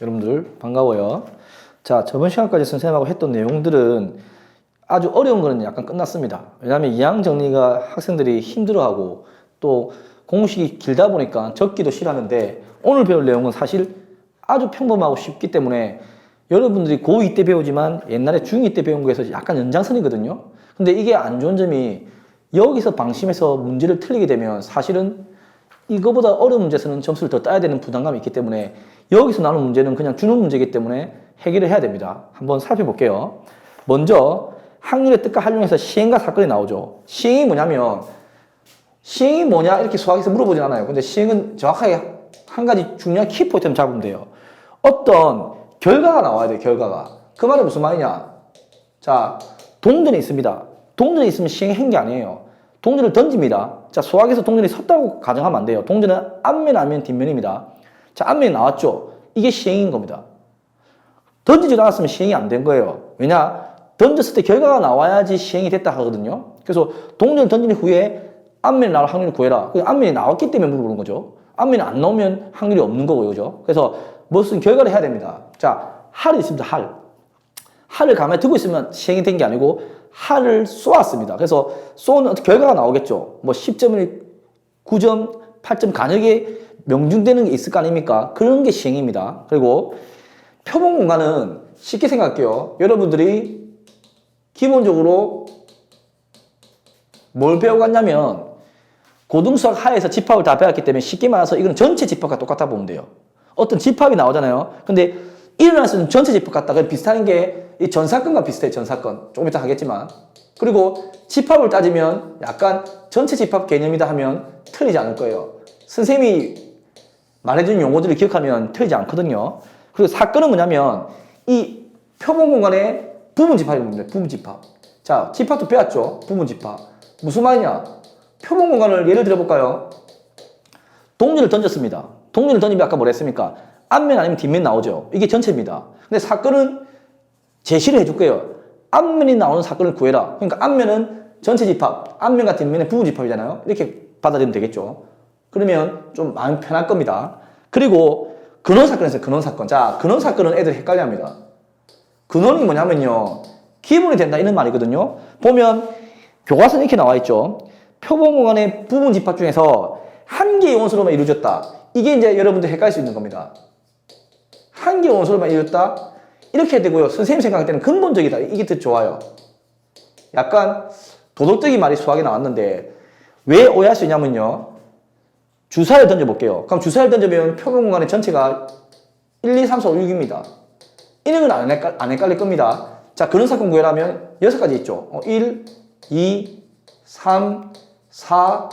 여러분들 반가워요. 자, 저번 시간까지 선생님하고 했던 내용들은 아주 어려운 거는 약간 끝났습니다. 왜냐하면 이항 정리가 학생들이 힘들어하고 또 공식이 길다 보니까 적기도 싫어하는데, 오늘 배울 내용은 사실 아주 평범하고 쉽기 때문에 여러분들이 고2 때 배우지만 옛날에 중2 때 배운 거에서 약간 연장선이거든요. 근데 이게 안 좋은 점이, 여기서 방심해서 문제를 틀리게 되면 사실은 이거보다 어려운 문제에서는 점수를 더 따야 되는 부담감이 있기 때문에 여기서 나오는 문제는 그냥 주는 문제이기 때문에 해결을 해야 됩니다. 한번 살펴볼게요. 먼저 확률의 뜻과 활용해서 시행과 사건이 나오죠. 시행이 뭐냐면, 시행이 뭐냐 이렇게 수학에서 물어보진 않아요. 근데 시행은 정확하게 한 가지 중요한 키포인트를 잡으면 돼요. 어떤 결과가 나와야 돼요. 결과가. 그 말은 무슨 말이냐. 자, 동전이 있습니다. 동전이 있으면 시행한 게 아니에요. 동전을 던집니다. 자, 수학에서 동전이 섰다고 가정하면 안 돼요. 동전은 앞면 아니면 뒷면입니다. 자, 앞면이 나왔죠. 이게 시행인 겁니다. 던지지도 않았으면 시행이 안 된 거예요. 왜냐? 던졌을 때 결과가 나와야지 시행이 됐다 하거든요. 그래서 동전을 던진 후에 앞면이 나올 확률을 구해라. 앞면이 나왔기 때문에 물어보는 거죠. 앞면이 안 나오면 확률이 없는 거고요. 그죠? 그래서 무슨 결과를 해야 됩니다. 자, 할이 있습니다. 할. 할을 가만히 두고 있으면 시행이 된 게 아니고 할을 쏘았습니다. 그래서 쏘는 결과가 나오겠죠. 뭐 10점을 9점, 8점 간역에 명중되는 게 있을 거 아닙니까? 그런 게 시행입니다. 그리고 표본 공간은 쉽게 생각할게요. 여러분들이 기본적으로 뭘 배워갔냐면, 고등수학 하에서 집합을 다 배웠기 때문에 쉽게 말해서 이건 전체 집합과 똑같다 보면 돼요. 어떤 집합이 나오잖아요. 근데 일어날 수 있는 전체 집합 같다. 비슷한 게 이 전사건과 비슷해요. 전사건. 조금 이따 하겠지만. 그리고 집합을 따지면 약간 전체 집합 개념이다 하면 틀리지 않을 거예요. 선생님이 말해준 용어들을 기억하면 틀리지 않거든요. 그리고 사건은 뭐냐면 이 표본 공간의 부분 집합입니다. 부분 집합. 자, 집합도 배웠죠. 부분 집합. 무슨 말이냐? 표본 공간을 예를 들어볼까요? 동전을 던졌습니다. 동전을 던지면 아까 뭐라 했습니까? 앞면 아니면 뒷면 나오죠. 이게 전체입니다. 근데 사건은 제시를 해줄 거예요. 앞면이 나오는 사건을 구해라. 그러니까 앞면은 전체 집합, 앞면과 뒷면의 부분 집합이잖아요. 이렇게 받아들이면 되겠죠. 그러면 좀 마음이 편할 겁니다. 그리고 근원 사건이 있어요. 근원 사건. 자, 근원 사건은 애들이 헷갈려 합니다. 근원이 뭐냐면요, 기본이 된다 이런 말이거든요. 보면 교과서에 이렇게 나와 있죠. 표본 공간의 부분 집합 중에서 한 개의 원소로만 이루어졌다. 이게 이제 여러분들 헷갈릴 수 있는 겁니다. 한 개의 원소로만 이루어졌다. 이렇게 되고요. 선생님 생각할 때는 근본적이다. 이게 더 좋아요. 약간 도덕적인 말이 수학에 나왔는데 왜 오해할 수 있냐면요. 주사를 던져볼게요. 그럼 주사를 던져보면 표본 공간의 전체가 1, 2, 3, 4, 5, 6입니다. 이런 건 안 헷갈릴 겁니다. 자, 근원 사건 구해라면 6가지 있죠. 1, 2, 3, 4,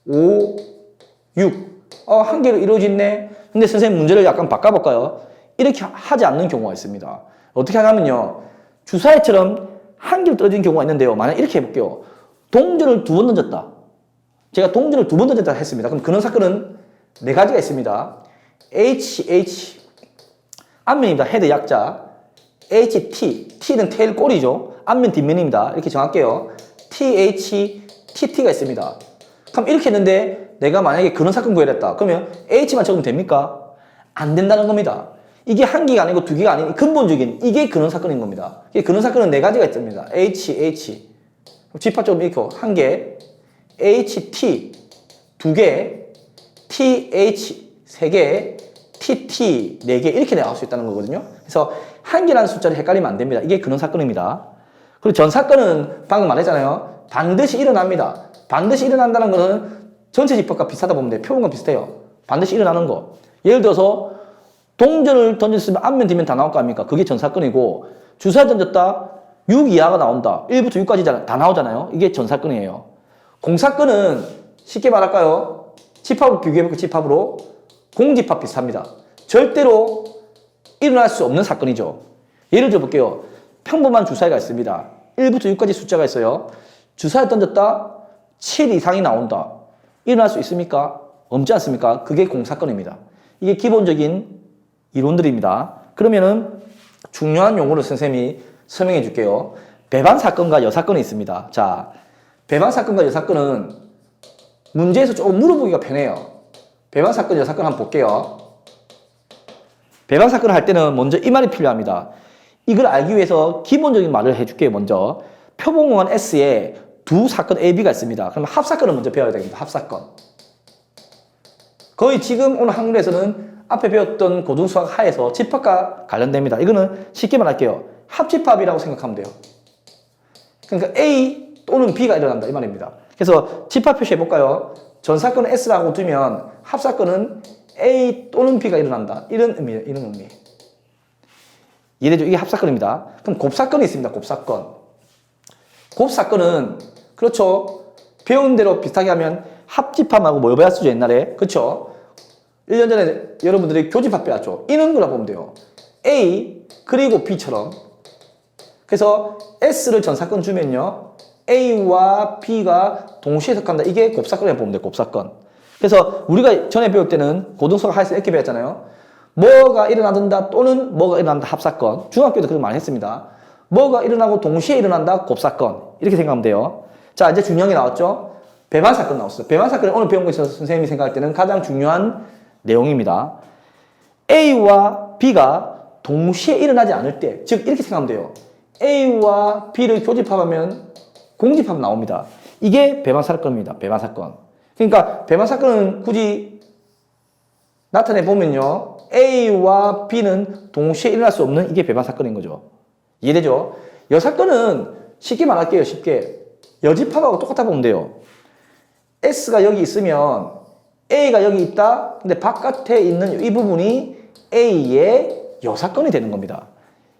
5, 6. 한 개로 이루어졌네. 근데 선생님 문제를 약간 바꿔볼까요? 이렇게 하지 않는 경우가 있습니다. 어떻게 하냐면요. 주사위처럼 한 개로 떨어지는 경우가 있는데요. 만약 이렇게 해볼게요. 동전을 2번 던졌다. 제가 동전을 2번 던졌다 했습니다. 그럼 근원 사건은 4가지가 있습니다. HH. 앞면입니다. 헤드 약자. HT. T는 테일 꼬리죠. 앞면 뒷면입니다. 이렇게 정할게요. TH, TT가 있습니다. 그럼 이렇게 했는데 내가 만약에 근원 사건 구해냈다. 그러면 H만 적으면 됩니까? 안 된다는 겁니다. 이게 한 개가 아니고 2개가 아닌 근본적인 이게 근원 사건인 겁니다. 이게 근원 사건은 4가지가 있습니다. H. 집합 조금 읽고 한 개, HT 2개, TH 3개, TT 4개 이렇게 나올 수 있다는 거거든요. 그래서 한 개라는 숫자를 헷갈리면 안 됩니다. 이게 근원 사건입니다. 그리고 전 사건은 방금 말했잖아요. 반드시 일어납니다. 반드시 일어난다는 것은 전체 집합과 비슷하다 보면 돼요. 표본과 비슷해요. 반드시 일어나는 거. 예를 들어서 동전을 던졌으면 앞면 뒷면 다 나올 거 아닙니까? 그게 전사건이고, 주사를 던졌다 6 이하가 나온다. 1부터 6까지 다 나오잖아요. 이게 전사건이에요. 공사건은 쉽게 말할까요? 집합을 비교해볼게요. 집합으로. 공집합 비슷합니다. 절대로 일어날 수 없는 사건이죠. 예를 들어 볼게요. 평범한 주사위가 있습니다. 1부터 6까지 숫자가 있어요. 주사를 던졌다 7 이상이 나온다. 일어날 수 있습니까? 없지 않습니까? 그게 공사건입니다. 이게 기본적인 이론들입니다. 그러면은 중요한 용어를 선생님이 설명해 줄게요. 배반 사건과 여사건이 있습니다. 자, 배반 사건과 여사건은 문제에서 조금 물어보기가 편해요. 배반 사건, 여사건 한번 볼게요. 배방 사건을 할 때는 먼저 이 말이 필요합니다. 이걸 알기 위해서 기본적인 말을 해줄게요. 먼저 표본공간 S에 두 사건 A, B가 있습니다. 그럼 합사건을 먼저 배워야 되겠습니다. 합사건. 거의 지금 오늘 학문에서는 앞에 배웠던 고등수학 하에서 집합과 관련됩니다. 이거는 쉽게 말할게요. 합집합이라고 생각하면 돼요. 그러니까 A 또는 B가 일어난다 이 말입니다. 그래서 집합 표시해 볼까요? 전사건은 S라고 두면 합사건은 A 또는 B가 일어난다. 이런 의미예요. 이런 의미. 이해되죠? 이게 합사건입니다. 그럼 곱사건이 있습니다. 곱사건. 곱사건은 그렇죠. 배운 대로 비슷하게 하면 합집합하고 뭐 배웠죠 옛날에. 그렇죠? 1년 전에 여러분들이 교집합 배웠죠. 이런 거라 보면 돼요. A 그리고 B처럼. 그래서 S를 전사건 주면요. A와 B가 동시에 해석한다. 이게 곱사건이라고 보면 돼요. 곱사건. 그래서 우리가 전에 배울 때는 고등수학 하에서 이렇게 배웠잖아요. 뭐가 일어나든다 또는 뭐가 일어난다 합사건. 중학교도 그런 많이 했습니다. 뭐가 일어나고 동시에 일어난다 곱사건. 이렇게 생각하면 돼요. 자, 이제 중요한 게 나왔죠. 배반사건 나왔어요. 배반사건이 오늘 배운 거에 있어서 선생님이 생각할 때는 가장 중요한 내용입니다. A와 B가 동시에 일어나지 않을 때, 즉 이렇게 생각하면 돼요. A와 B를 교집합하면 공집합 나옵니다. 이게 배반사건입니다. 배반사건. 그러니까 배반사건은 굳이 나타내 보면요. A와 B는 동시에 일어날 수 없는 이게 배반사건인 거죠. 이해되죠? 여사건은 쉽게 말할게요. 쉽게. 여집합하고 똑같아 보면 돼요. S가 여기 있으면 A가 여기 있다. 근데 바깥에 있는 이 부분이 A의 여사건이 되는 겁니다.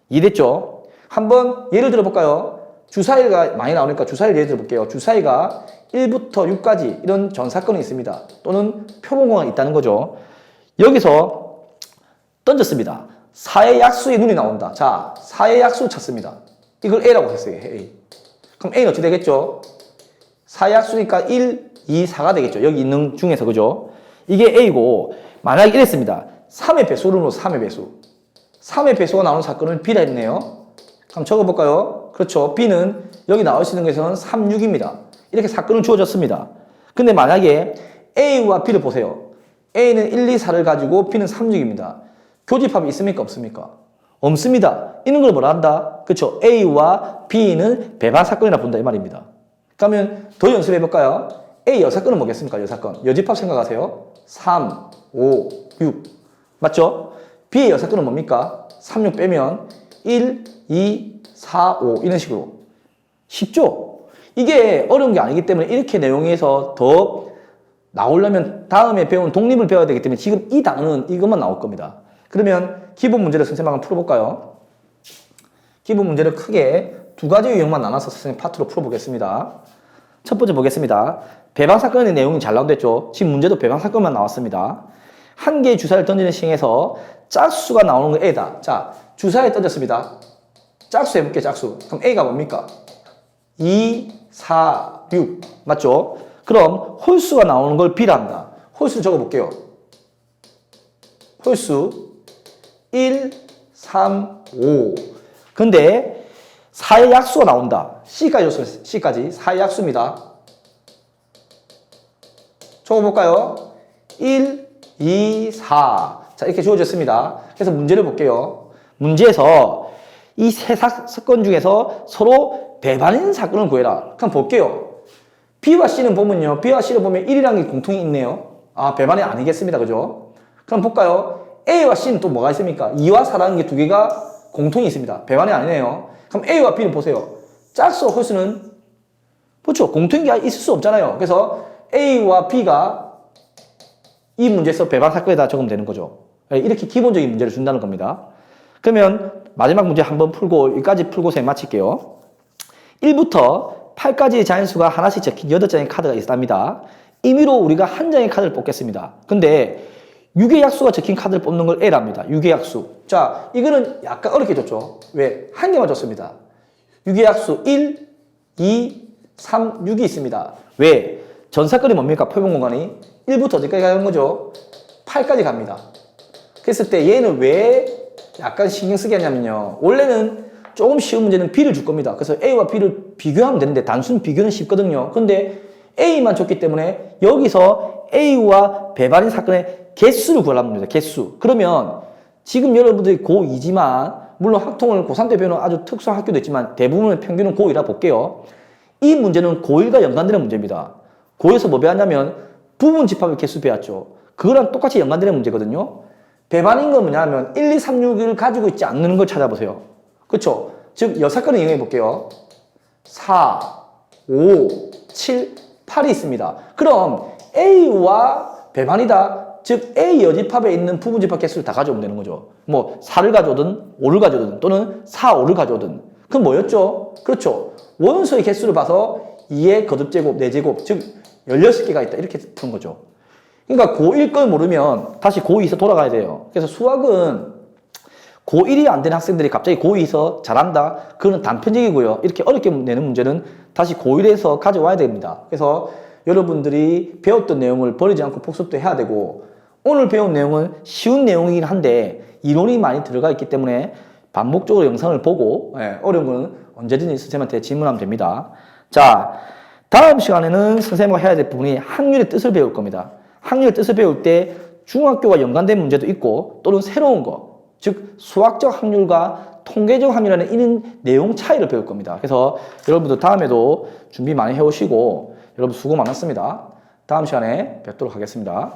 이해됐죠? 한번 예를 들어볼까요? 주사위가 많이 나오니까 주사위를 예를 들어볼게요. 주사위가 1부터 6까지 이런 전사건이 있습니다. 또는 표본공간이 있다는 거죠. 여기서 던졌습니다. 4의 약수의 눈이 나온다. 자, 4의 약수 찾습니다. 이걸 A라고 했어요. A. 그럼 A는 어떻게 되겠죠? 4의 약수니까 1, 2, 4가 되겠죠. 여기 있는 중에서 그죠? 이게 A고 만약에 이랬습니다. 3의 배수를 넣어서 3의 배수. 3의 배수가 나오는 사건을 B라 했네요. 그럼 적어볼까요? 그렇죠. B는 여기 나올 수 있는 것에서는 3, 6입니다. 이렇게 사건을 주어졌습니다. 근데 만약에 A와 B를 보세요. A는 1, 2, 4를 가지고 B는 3, 6입니다. 교집합이 있습니까? 없습니까? 없습니다. 이런 걸 뭐라 한다? 그렇죠. A와 B는 배반 사건이라 본다 이 말입니다. 그러면 더 연습해 볼까요? A 여사건은 뭐겠습니까? 여사건. 여집합 생각하세요. 3, 5, 6. 맞죠? B의 여사건은 뭡니까? 3, 6 빼면 1, 2, 4, 5 이런 식으로. 쉽죠? 이게 어려운 게 아니기 때문에 이렇게 내용에서 더 나오려면 다음에 배운 독립을 배워야 되기 때문에 지금 이 단어는 이것만 나올 겁니다. 그러면 기본 문제를 선생님 한번 풀어볼까요? 기본 문제를 크게 두 가지 유형만 나눠서 선생님 파트로 풀어보겠습니다. 첫 번째 보겠습니다. 배방사건의 내용이 잘 나온댔죠? 지금 문제도 배방사건만 나왔습니다. 한 개의 주사를 던지는 시행에서 짝수가 나오는 거 A다. 자, 주사에 던졌습니다. 짝수 해볼게요, 짝수. 그럼 A가 뭡니까? 2, 4, 6. 맞죠? 그럼 홀수가 나오는 걸 B라 한다. 홀수 적어볼게요. 홀수 1, 3, 5. 근데 4의 약수가 나온다. C까지 줬어요. C까지. 4의 약수입니다. 적어볼까요? 1, 2, 4. 자, 이렇게 주어졌습니다. 그래서 문제를 볼게요. 문제에서 이 세 사건 중에서 서로 배반인 사건을 구해라. 그럼 볼게요. B와 C는 보면요. B와 C를 보면 1이라는 게 공통이 있네요. 아, 배반이 아니겠습니다. 그죠? 그럼 볼까요? A와 C는 또 뭐가 있습니까? 2와 4라는 게 두 개가 공통이 있습니다. 배반이 아니네요. 그럼 A와 B는 보세요. 짝수와 홀수는 그렇죠. 공통이 있을 수 없잖아요. 그래서 A와 B가 이 문제에서 배반 사건에다 적으면 되는 거죠. 이렇게 기본적인 문제를 준다는 겁니다. 그러면 마지막 문제 한번 풀고 여기까지 풀고서 마칠게요. 1부터 8까지의 자연수가 하나씩 적힌 8장의 카드가 있답니다. 임의로 우리가 한 장의 카드를 뽑겠습니다. 근데 6의 약수가 적힌 카드를 뽑는 걸 L합니다. 6의 약수. 자, 이거는 약간 어렵게 줬죠. 왜? 한 개만 줬습니다. 6의 약수 1, 2, 3, 6이 있습니다. 왜? 전사건이 뭡니까? 표본공간이 1부터 어디까지 가는 거죠? 8까지 갑니다. 그랬을 때 얘는 왜 약간 신경 쓰게 하냐면요. 원래는 조금 쉬운 문제는 B를 줄 겁니다. 그래서 A와 B를 비교하면 되는데 단순 비교는 쉽거든요. 근데 A만 줬기 때문에 여기서 A와 배반인 사건의 개수를 구하라는 겁니다. 개수. 그러면 지금 여러분들이 고2지만 물론 학통을 고3 때 배우는 아주 특수한 학교도 있지만 대부분의 평균은 고2라 볼게요. 이 문제는 고1과 연관되는 문제입니다. 고1에서 뭐 배웠냐면 부분 집합의 개수 배웠죠. 그거랑 똑같이 연관되는 문제거든요. 배반인 건 뭐냐면 1, 2, 3, 6을 가지고 있지 않는 걸 찾아보세요. 그렇죠? 즉 여사건을 이용해 볼게요. 4, 5, 7, 8이 있습니다. 그럼 A와 배반이다. 즉 A 여집합에 있는 부분 집합 개수를 다 가져오면 되는 거죠. 뭐 4를 가져오든 5를 가져오든 또는 4, 5를 가져오든. 그럼 뭐였죠? 그렇죠. 원소의 개수를 봐서 2의 거듭제곱, 4제곱, 즉 16개가 있다. 이렇게 푸는 거죠. 그러니까 고1 걸 모르면 다시 고2에서 돌아가야 돼요. 그래서 수학은 고1이 안 되는 학생들이 갑자기 고2에서 잘한다. 그거는 단편적이고요. 이렇게 어렵게 내는 문제는 다시 고1에서 가져와야 됩니다. 그래서 여러분들이 배웠던 내용을 버리지 않고 복습도 해야 되고 오늘 배운 내용은 쉬운 내용이긴 한데 이론이 많이 들어가 있기 때문에 반복적으로 영상을 보고 어려운 거는 언제든지 선생님한테 질문하면 됩니다. 자, 다음 시간에는 선생님과 해야 될 부분이 확률의 뜻을 배울 겁니다. 확률의 뜻을 배울 때 중학교와 연관된 문제도 있고 또는 새로운 거, 즉 수학적 확률과 통계적 확률이라는 이런 내용 차이를 배울 겁니다. 그래서 여러분들 다음에도 준비 많이 해오시고 여러분 수고 많았습니다. 다음 시간에 뵙도록 하겠습니다.